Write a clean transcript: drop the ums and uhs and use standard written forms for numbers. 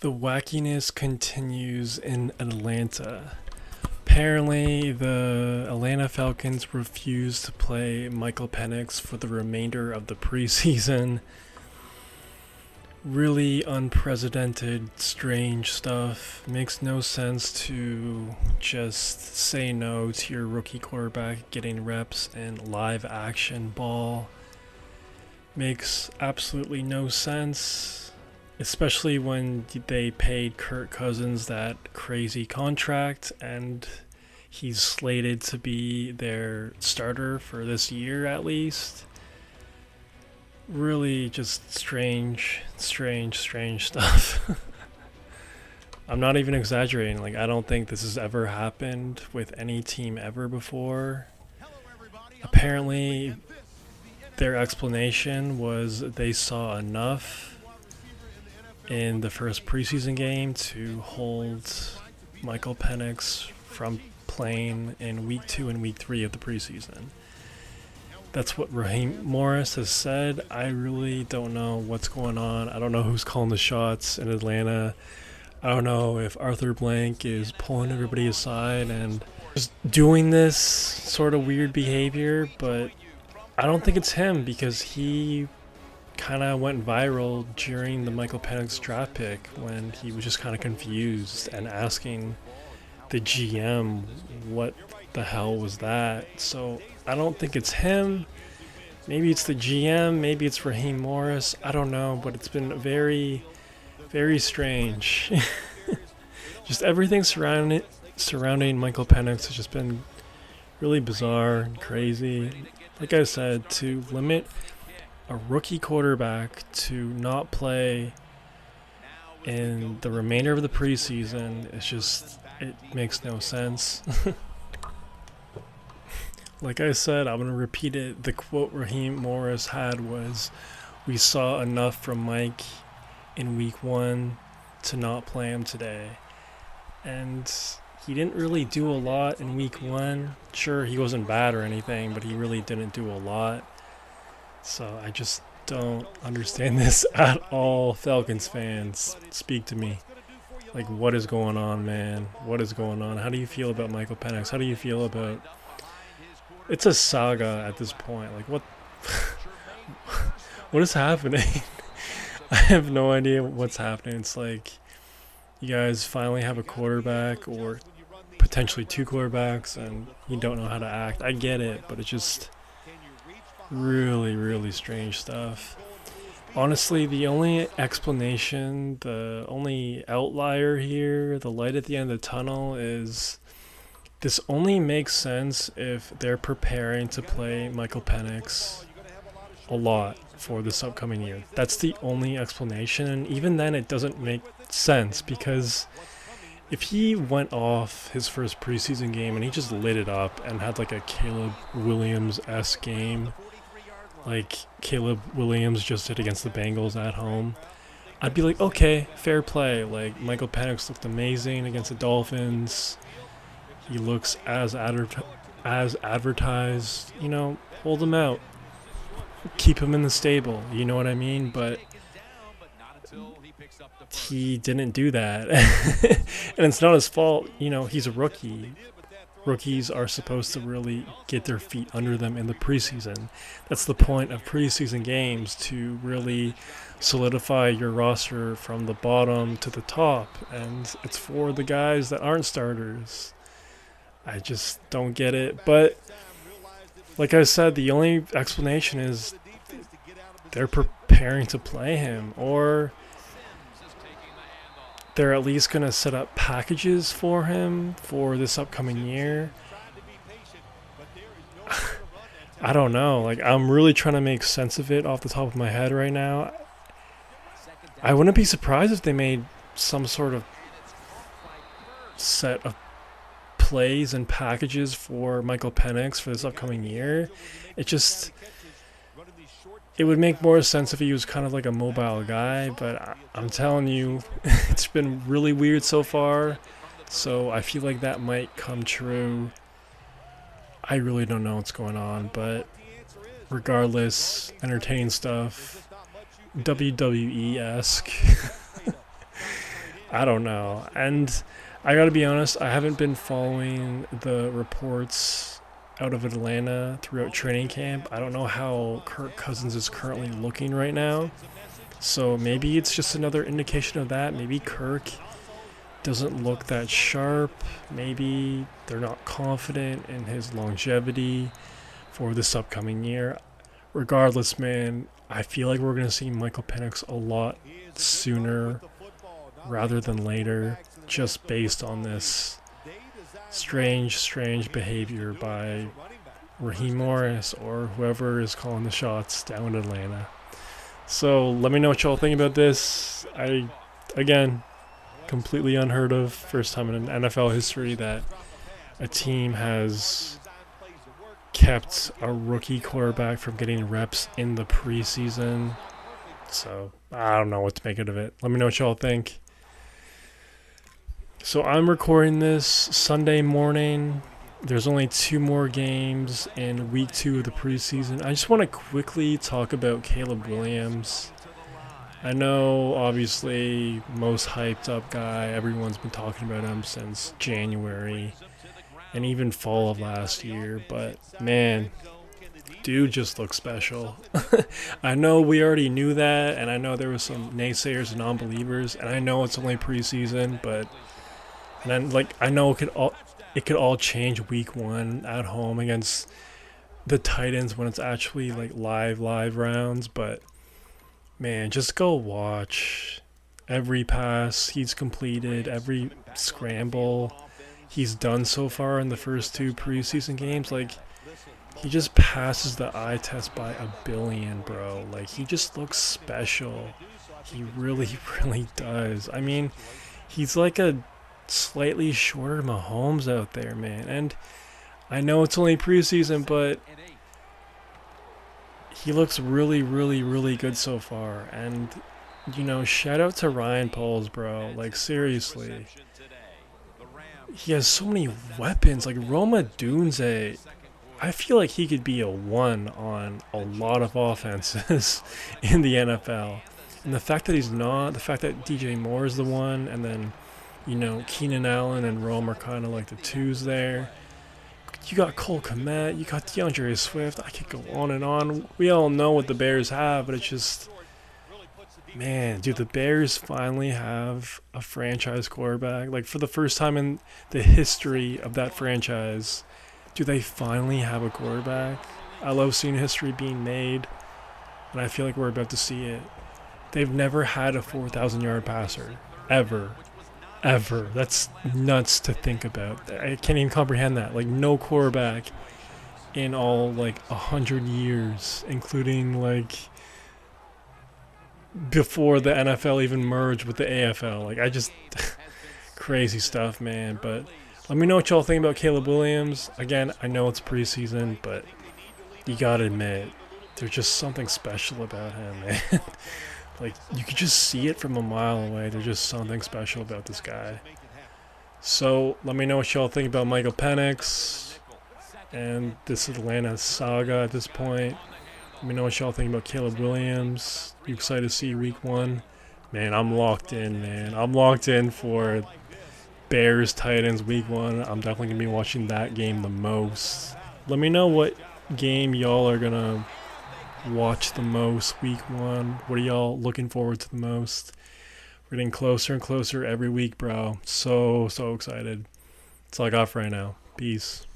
The wackiness continues in Atlanta. Apparently, the Atlanta Falcons refused to play Michael Penix for the remainder of the preseason. Really unprecedented, strange stuff. Makes no sense to just say no to your rookie quarterback getting reps in live action ball. Makes absolutely no sense, especially when they paid Kirk Cousins that crazy contract and he's slated to be their starter for this year at least. Really just strange stuff. I'm not even exaggerating. Like, I don't think this has ever happened with any team ever before. Apparently, their explanation was they saw enough in the first preseason game to hold Michael Penix from playing in week 2 and week 3 of the preseason. That's what Raheem Morris has said. I really don't know what's going on. I don't know who's calling the shots in Atlanta. I don't know if Arthur Blank is pulling everybody aside and just doing this sort of weird behavior, but I don't think it's him because he kind of went viral during the Michael Penix draft pick when he was just kind of confused and asking the GM what the hell was that. So I don't think it's him. Maybe it's the GM, maybe it's Raheem Morris. I don't know, but it's been very, very strange. Just everything surrounding Michael Penix has just been really bizarre and crazy. Like I said, to limit a rookie quarterback to not play in the remainder of the preseason, it makes no sense. Like I said, I'm going to repeat it. The quote Raheem Morris had was, "We saw enough from Mike in week 1 to not play him today." And he didn't really do a lot in week 1. Sure, he wasn't bad or anything, but he really didn't do a lot. So I just don't understand this at all. Falcons fans, speak to me. Like, what is going on, man? What is going on? How do you feel about Michael Penix? How do you feel about... It's a saga at this point. Like, what... what is happening? I have no idea what's happening. It's like you guys finally have a quarterback or potentially 2 quarterbacks and you don't know how to act. I get it, but it's just really strange stuff. Honestly, the only explanation, the only outlier here, the light at the end of the tunnel is this only makes sense if they're preparing to play Michael Penix a lot for this upcoming year. That's the only explanation, and even then it doesn't make sense because if he went off his first preseason game and he just lit it up and had like a Caleb Williams-esque game, like Caleb Williams just did against the Bengals at home, I'd be like, okay, fair play. Like, Michael Penix looked amazing against the Dolphins. He looks as advertised. You know, hold him out. Keep him in the stable. You know what I mean? But he didn't do that. And it's not his fault. You know, he's a rookie. Rookies are supposed to really get their feet under them in the preseason. That's the point of preseason games, to really solidify your roster from the bottom to the top. And it's for the guys that aren't starters. I just don't get it. But like I said, the only explanation is they're preparing to play him, or they're at least going to set up packages for him for this upcoming year. I don't know. Like, I'm really trying to make sense of it off the top of my head right now. I wouldn't be surprised if they made some sort of set of plays and packages for Michael Penix for this upcoming year. It would make more sense if he was kind of like a mobile guy, but I'm telling you, it's been really weird so far, so I feel like that might come true. I really don't know what's going on, but regardless, entertaining stuff, WWE-esque. I don't know. And I gotta be honest, I haven't been following the reports out of Atlanta throughout training camp. I don't know how Kirk Cousins is currently looking right now. So maybe it's just another indication of that. Maybe Kirk doesn't look that sharp. Maybe they're not confident in his longevity for this upcoming year. Regardless, man, I feel like we're going to see Michael Penix a lot sooner rather than later, just based on this strange behavior by Raheem Morris or whoever is calling the shots down in Atlanta. So let me know what y'all think about this. Again, completely unheard of. First time in NFL history that a team has kept a rookie quarterback from getting reps in the preseason. So I don't know what to make of it. Let me know what y'all think. So I'm recording this Sunday morning. There's only 2 more games in week 2 of the preseason. I just want to quickly talk about Caleb Williams. I know, obviously, most hyped up guy. Everyone's been talking about him since January and even fall of last year. But, man, dude just looks special. I know we already knew that, and I know there was some naysayers and non-believers, and I know it's only preseason, but and then, I know it could all change week 1 at home against the Titans when it's actually live rounds, but man, just go watch every pass he's completed, every scramble he's done so far in the first 2 preseason games. He just passes the eye test by a billion, bro. He just looks special. He really, really does. I mean, he's like a slightly shorter Mahomes out there, man. And I know it's only preseason, but he looks really, really, really good so far. And, shout out to Ryan Poles, bro. Seriously. He has so many weapons. Roma Dunze, I feel like he could be a 1 on a lot of offenses in the NFL. And the fact that he's not, the fact that DJ Moore is the 1, and then, Keenan Allen and Rome are kind of like the 2s there. You got Cole Kmet, you got DeAndre Swift. I could go on and on. We all know what the Bears have, but it's just, man, dude, the Bears finally have a franchise quarterback. For the first time in the history of that franchise, do they finally have a quarterback? I love seeing history being made, and I feel like we're about to see it. They've never had a 4,000-yard passer, ever. That's nuts to think about. I can't even comprehend that. No quarterback in all 100 years, including before the NFL even merged with the AFL. I just crazy stuff, man. But let me know what y'all think about Caleb Williams. Again, I know it's preseason, but you gotta admit there's just something special about him, man. You could just see it from a mile away. There's just something special about this guy. So, let me know what y'all think about Michael Penix and this Atlanta saga at this point. Let me know what y'all think about Caleb Williams. You excited to see week 1? Man, I'm locked in, man. I'm locked in for Bears Titans week 1. I'm definitely going to be watching that game the most. Let me know what game y'all are going to watch the most week 1. What are y'all looking forward to the most? We're getting closer and closer every week, bro. So excited. That's all I got for right now. Peace.